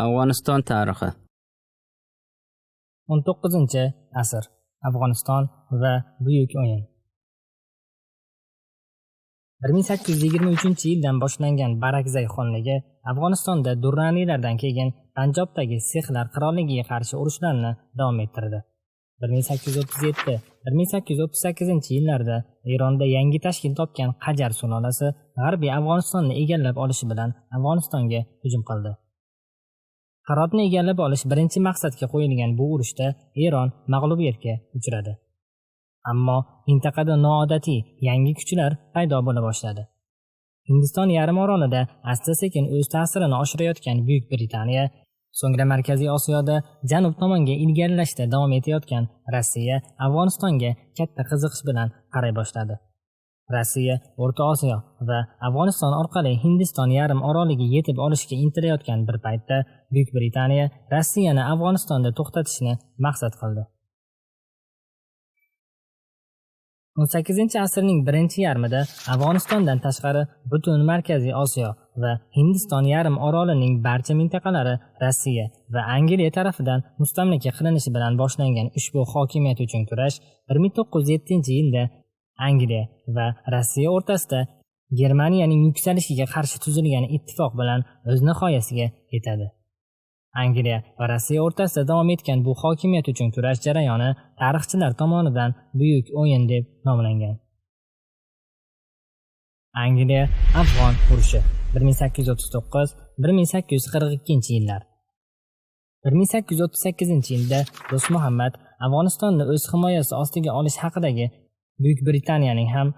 Afg'oniston tarixi 19-asr Afg'oniston va Buyuk o'yin. 1823-yildan boshlangan Barakzay xonligi Afg'onistonda Durraniylardan keyin Panjobdagi Sixlar qirolligiga qarshi urushlarni davom ettirdi. 1837-1838-yillarda Eronda yangi tashkil topgan Qajar sulolasi G'arbiy Afg'onistonni egallab olishi bilan Afg'onistonga hujum qildi. Hirotni egallab olish birinchi maqsadga qo'yilgan bu urushda Eron mag'lubiyatga uchradi. Ammo mintaqada noodatiy yangi kuchlar paydo bo'la boshladi. Hindiston yarim orolida asta-sekin o'z ta'sirini oshirayotgan Buyuk Britaniya, so'ngra Markaziy Osiyoda janub tomonga ilgarilashda davom etayotgan Rossiya Afg'onistonga katta qiziqish bilan qaray boshladi. Rossiya O'rta Osiyo va Afg'oniston orqali Hindiston yarim oroliga yetib olishga intilayotgan bir paytda Buyuk Britaniya Rossiyani Afg'onistonda to'xtatishni maqsad qildi. 18-asrning birinchi yarmida Afg'onistondan tashqari butun Markaziy Osiyo va Hindiston yarim orolining barcha mintaqalari Rossiya va Angliya tarafidan mustamlaka qilinishi bilan boshlangan ushbu hokimiyat uchun kurash 1907-yilda Angliya va Rossiya o'rtasida Germaniyaning yuksalishiga qarshi tuzilgan ittifoq bilan o'z nihoyasiga yetadi. Angliya va Rossiya o'rtasida davom etgan bu hokimiyat uchun kurash jarayoni tarixchilar tomonidan Buyuk o'yin deb nomlangan. Angliya Afg'on urushi 1839-1842-yillar. 1838-yilda Do'st Muhammad Afg'onistonni o'z himoyasi ostiga olish haqidagi Buyuk Britaniyaning ham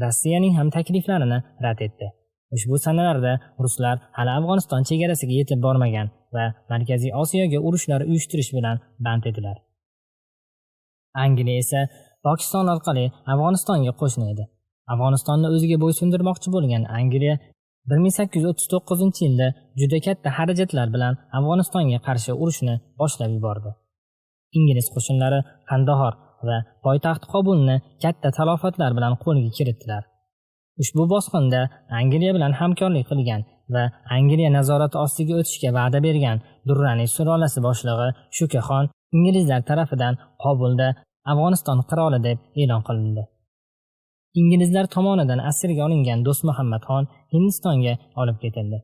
Rossiyaning ham takliflarini rad etdi. Ushbu sanalarda ruslar hali Afg'oniston chegarasiga yetib bormagan va Markaziy Osiyoga urushlar uyushtirish bilan band edilar. Angliya esa Pokiston orqali Afg'onistonga qo'shni edi. Afg'onistonni o'ziga bo'ysundirmoqchi bo'lgan Angliya 1839-yilda juda katta xarajatlar bilan Afg'onistonga qarshi urushni boshlab yubordi. Ingliz qo'shinlari Qandahor va poytaxt Qobulni katta talofatlar bilan qo'lga kiritdilar. Ushbu bosqinda Angliya bilan hamkorlik qilgan va Angliya nazorati ostiga o'tishga va'da bergan Durraniy sulolasi boshlig'i Shukaxon inglizlar tarafidan Qobulda Afg'oniston qiroli deb e'lon qilindi. Inglizlar tomonidan asirga olingan Do'st Muhammad xon Hindistonga olib ketildi.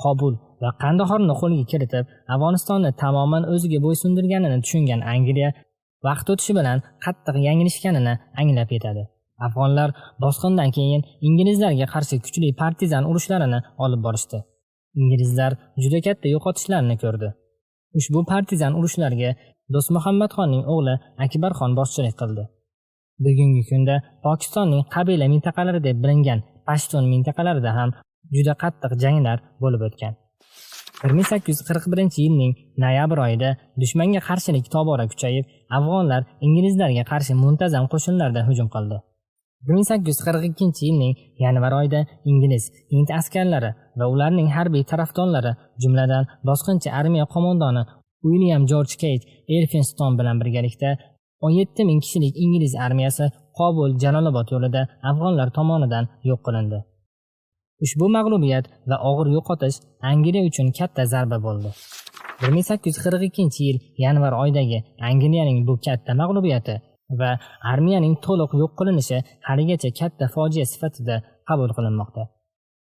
Qobul va Qandahorni qo'lga kiritib, Afg'onistonni tamoman o'ziga bo'ysundirganini tushungan Angliya vaqt o'tishi bilan qattiq yanglishganini anglab yetadi. Afg'onlar bosqindan keyin inglizlarga qarshi kuchli partizan urushlarini olib borishdi. Inglizlar juda katta yo'qotishlarni ko'rdi. Ushbu partizan urushlarga Do'st Muhammad xonning o'g'li Akbar xon boshchilik qildi. Bugungi kunda Pokistonning qabila mintaqalari deb bilingan Pashtun mintaqalarida ham juda qattiq janglar bo'lib o'tgan. 1841-yilning noyabr oyida dushmanga qarshilik tobora kuchayib, afg'onlar inglizlarga qarshi muntazam qo'shinlarda hujum qildi. 1842-yilning yanvar oyida Ingliz, Hind askarlari va ularning harbiy tarafdorlari, jumladan bosqinchi armiya qo'mondoni William George Kate Elphinstone bilan birgalikda 17 ming kishilik Ingliz armiyasi Qobul-Jalolobod yo'lida afg'onlar tomonidan yo'q qilindi. Ushbu mag'lubiyat va og'ir yo'qotish Angliya uchun katta zarba bo'ldi. 1842-yil yanvar oyidagi Angliyaning bu katta mag'lubiyati va armiyaning to'liq yo'q qilinishi haligacha katta fojia sifatida qabul qilinmoqda.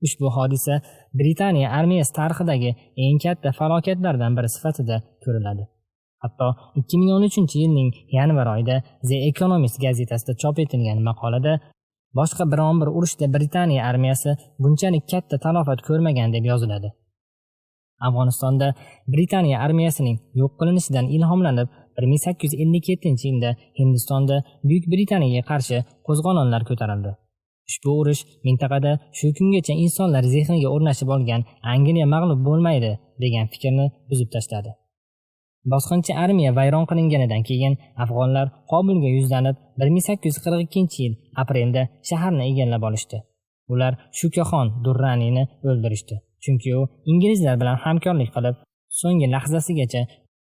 Ushbu hodisa Britaniya armiyasi tarixidagi eng katta falokatlardan biri sifatida ko'riladi. Hatto 2013-yilning yanvar oyida The Economist gazetasida chop etilgan maqolada boshqa biron bir urushda Britaniya armiyasi bunchalik katta talofat ko'rmagan deb yoziladi. Afg'onistonda Britaniya armiyasining yo'q qilinishidan ilhomlanib 1857-yilda Hindistonda Buyuk Britaniyaga qarshi qo'zg'olonlar ko'tarildi. Ushbu urush mintaqada shu kungacha insonlar zehniga o'rnashib olgan Angliya mag'lub bo'lmaydi degan fikrni buzib tashladi. Bosqinchi armiya vayron qilinganidan keyin afg'onlar Qobulga yuzlanib 1842-yil aprelda shaharni egallab olishdi. Ular Shukaxon Durraniyni o'ldirishdi. Chunki u inglizlar bilan hamkorlik qilib, so'nggi lahzasigacha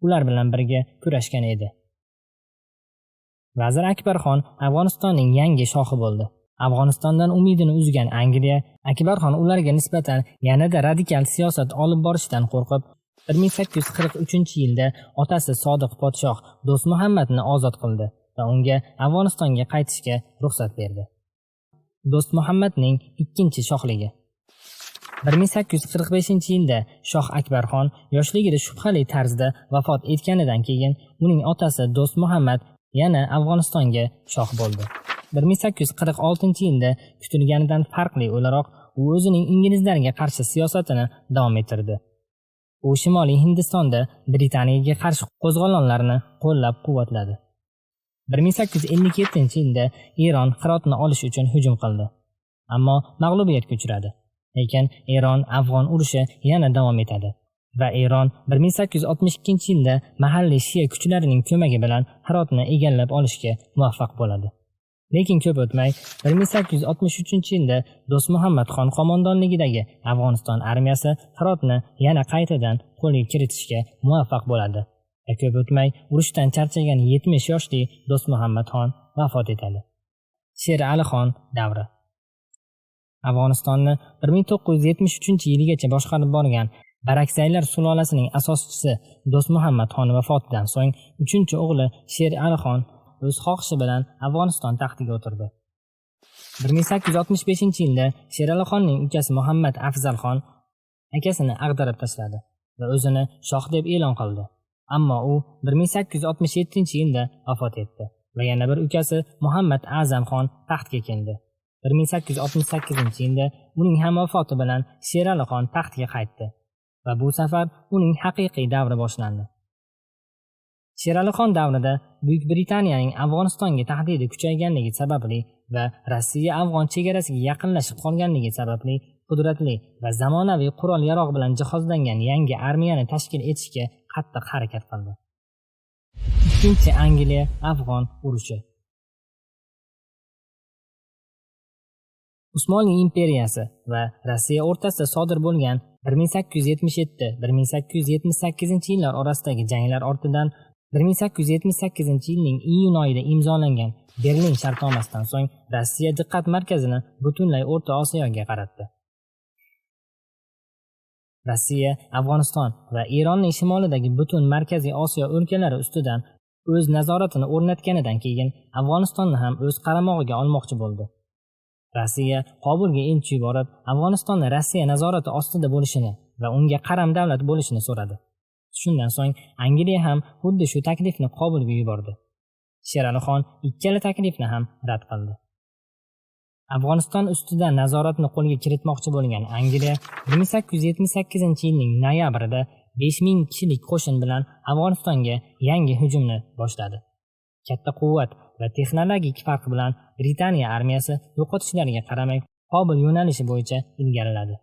ular bilan birga kurashgan edi. Vazir Akbar xon Afg'onistonning yangi shohi bo'ldi. Afg'onistondan umidini uzgan Angliya Akbarxon ularga nisbatan yanada radikal siyosat olib borishdan qo'rqib 1843-yilda otasi Sodiq podshoh Do'st Muhammadni ozod qildi va unga Afg'onistonga qaytishga ruxsat berdi. Do'st Muhammadning ikkinchi shohligi. 1845-yilda Shoh Akbarxon yoshligida shubhali tarzda vafot etganidan keyin uning otasi Do'st Muhammad yana Afg'onistonga shoh bo'ldi. 1846-yilda kutilganidan farqli o'laroq u o'zining inglizlarga qarshi siyosatini davom ettirdi. U Shimoliy Hindistonda Britaniyaga qarshi qo'zg'olonlarni qo'llab-quvvatladi. 1857-yilda Eron Hirotni olish uchun hujum qildi, ammo mag'lubiyatga uchradi. Lekin Eron-Afg'on urushi yana davom etadi va Eron 1862-yilda mahalliy shiya kuchlarining ko'magi bilan Hirotni egallab olishga muvaffaq bo'ladi. Lekin ko'p o'tmay 1863-yilda Do'st Muhammadxon qo'mondonligidagi Afg'oniston armiyasi Hirotni yana qaytadan qo'lga kiritishga muvaffaq bo'ladi. Va ko'p o'tmay urushdan charchagan 70 yoshli Do'st Muhammadxon vafot etadi. Sher Ali Xon davri. Afg'onistonni 1973-yilgacha boshqarib borgan Baraksaylar sulolasining asoschisi Do'st Muhammadxon vafotidan so'ng 3-o'g'li Sher Ali Xon o'z xohishi bilan Afg'oniston taxtiga o'tirdi. 1865-yilda Sher Ali Xonning ukasi Muhammad Afzal Xon akasini ag'darib tashladi va o'zini shoh deb e'lon qildi. Ammo u 1867-yilda vafot etdi va yana bir ukasi Muhammad Azam Xon taxtga keldi. 1868-yilda uning ham vafoti bilan Sher Ali Xon taxtga qaytdi va bu safar uning haqiqiy davri boshlandi. Sher Ali Xon davrida Buyuk Britaniyaning Afg'onistonga tahdidi kuchayganligi sababli va Rossiya-Afg'on chegarasiga yaqinlashib qolganligi sababli qudratli va zamonaviy qurol-yarog' bilan jihozlangan yangi armiyani tashkil etishga qattiq harakat qildi. Ikkinchi Angliya-Afg'on urushi. Usmonli imperiyasi va Rossiya o'rtasida sodir bo'lgan 1877-1878-yillar orasidagi janglar ortidan 1878-yilning iyun oyida imzolangan Berlin shartnomasidan so'ng Rossiya diqqat markazini butunlay O'rta Osiyoga qaratdi. Rossiya Afg'oniston va Eronning shimolidagi butun Markaziy Osiyo o'lkalari ustidan o'z nazoratini o'rnatganidan keyin Afg'onistonni ham o'z qaramog'iga olmoqchi bo'ldi. Rossiya Qobulga elchi yuborib, Afg'onistonni Rossiya nazorati ostida bo'lishini va unga qaram davlat bo'lishini so'radi. Shundan so'ng Angliya ham xuddi shu taklifni Qobulga yubordi. Sher Ali Xon ikkala taklifni ham rad qildi. Afg'oniston ustidan nazoratni qo'lga kiritmoqchi bo'lgan Angliya 1878-yilning noyabrida 5000 kishilik qo'shin bilan Afg'onistonga yangi hujumni boshladi. Katta quvvat va texnologik farq bilan Britaniya armiyasi yo'qotishlarga qaramay Qobul yo'nalishi bo'yicha ilgariladi.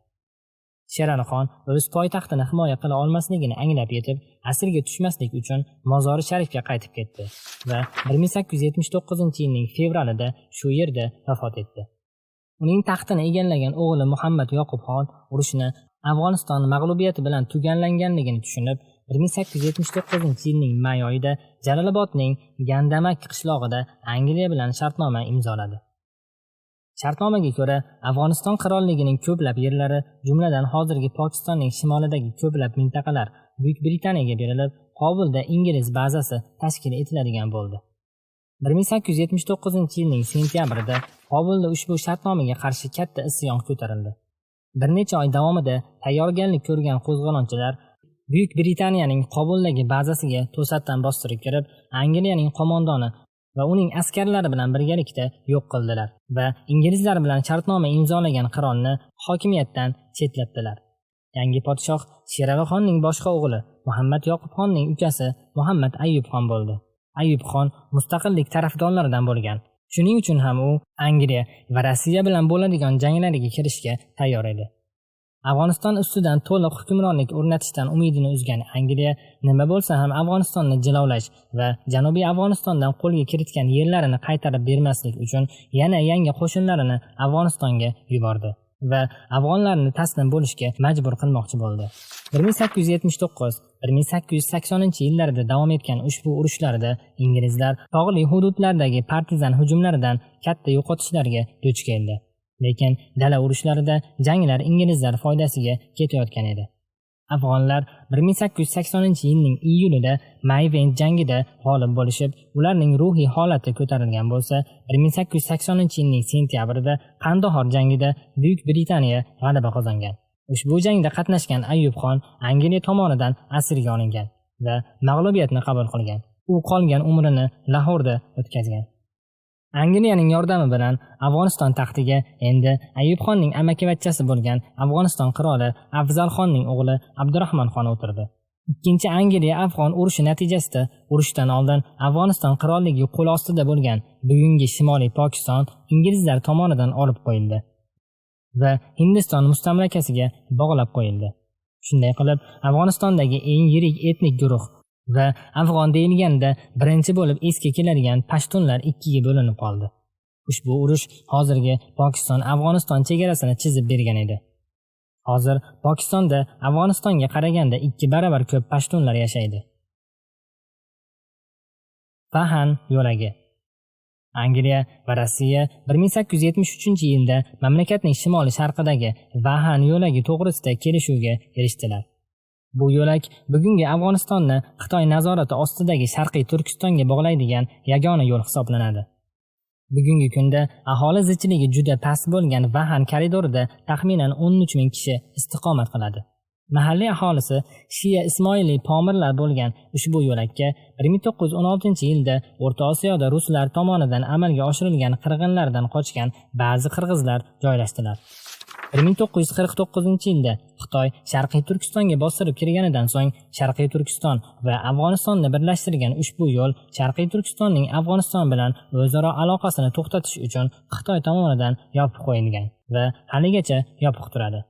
Sher Ali Xon o'z poytaxtini himoya qila olmasligini anglab yetib, asirga tushmaslik uchun Mozori Sharifga qaytib ketdi va 1879-yilning fevralida shu yerda vafot etdi. Uning taxtini egallagan o'g'li Muhammad Yoqub Xon urushni Afg'oniston mag'lubiyati bilan tugallanganligini tushunib, 1879-yilning may oyida Jalolobodning Gandamak qishlog'ida Angliya bilan shartnoma imzoladi. Shartnomaga ko'ra, Afg'oniston qirolligining ko'plab yerlari, jumladan hozirgi Pokistonning shimolidagi ko'plab mintaqalar Buyuk Britaniyaga berilib, Qobulda ingliz bazasi tashkil etiladigan bo'ldi. 1879-yilning sentyabrida Qobulda ushbu shartnomaga qarshi katta isyon ko'tarildi. Bir necha oy davomida tayyorgarlik ko'rgan qo'zg'olonchilar Buyuk Britaniyaning Qobuldagi bazasiga to'satdan bostirib kirib, Angliyaning qo'mondoni va uning askarlari bilan birgalikda yo'q qildilar va inglizlar bilan shartnoma imzolagan qirolni hokimiyatdan chetlatdilar. Yangi podshoh Sher Ali Xonning boshqa o'g'li Muhammad Yoqub Xonning ukasi Muhammad Ayyub Xon bo'ldi. Ayyub Xon mustaqillik tarafdorlaridan bo'lgan. Shuning uchun ham u Angliya va Rossiya bilan bo'ladigan janglarga kirishga tayyor edi. Afg'oniston ustidan to'liq hukmronlik o'rnatishdan umidini uzgan Angliya nima bo'lsa ham Afg'onistonni jilovlash va Janubiy Afg'onistondan qo'lga kiritgan yerlarini qaytarib bermaslik uchun yana yangi qo'shinlarini Afg'onistonga yubordi va afg'onlarni taslim bo'lishga majbur qilmoqchi bo'ldi. 1880-yillarda davom etgan ushbu urushlarda inglizlar tog'li hududlardagi partizan hujumlaridan katta yo'qotishlarga duch keldi. Lekin dala urushlarida janglar inglizlar foydasiga ketayotgan edi. Afg'onlar 1880-yilning iyulida Mayvend jangida g'olib bo'lishib, ularning ruhiy holati ko'tarilgan bo'lsa, 1880-yilning sentyabrida Qandohor jangida Buyuk Britaniya g'alaba qozongan. Ushbu jangda qatnashgan Ayub Xon Angliya tomonidan asirga olingan va mag'lubiyatni qabul qilgan. U qolgan umrini Lahorda o'tkazgan. Angliyaning yordami bilan Afg'oniston taxtiga endi Ayub Xonning amakivachchasi bo'lgan Afg'oniston qiroli Afzal Xonning o'g'li Abdurahmon Xon o'tirdi. Ikkinchi Angliya-Afg'on urushi natijasida urushdan oldin Afg'oniston qirolligi qo'l ostida bo'lgan bugungi Shimoliy Pokiston inglizlar tomonidan olib qo'yildi va Hindiston mustamlakasiga bog'lab qo'yildi. Shunday qilib, Afg'onistondagi eng yirik etnik guruh va Afg'on deyilganda birinchi bo'lib esga keladigan pashtunlar ikkiga bo'linib qoldi. Ushbu urush hozirgi Pokiston-Afg'oniston chegarasini chizib bergan edi. Hozir Pokistonda Afg'onistonga qaraganda 2 baravar ko'p pashtunlar yashaydi. Vahan yo'lagi. Angliya va Rossiya 1873-yilda mamlakatning shimoliy sharqidagi Vahan yo'lagi to'g'risida kelishuvga erishdilar. Bu yo'lak bugungi Afg'onistonni Xitoy nazorati ostidagi Sharqiy Turkistonga bog'laydigan yagona yo'l hisoblanadi. Bugungi kunda aholi zichligi juda past bo'lgan Vahan koridorida taxminan 13 ming kishi istiqomat qiladi. Mahalliy aholisi Shia Ismoiliy pomirlar bo'lgan ushbu yo'lakka 1916-yilda O'rta Osiyoda ruslar tomonidan amalga oshirilgan qirg'inlardan qochgan ba'zi qirg'izlar joylashdilar. 1949-yilda Xitoy Sharqiy Turkistonga bostirib kirganidan so'ng Sharqiy Turkiston va Afg'onistonni birlashtirgan ushbu yo'l Sharqiy Turkistonning Afg'oniston bilan o'zaro aloqasini to'xtatish uchun Xitoy tomonidan yopib qo'yilgan va haligacha yopiq turadi.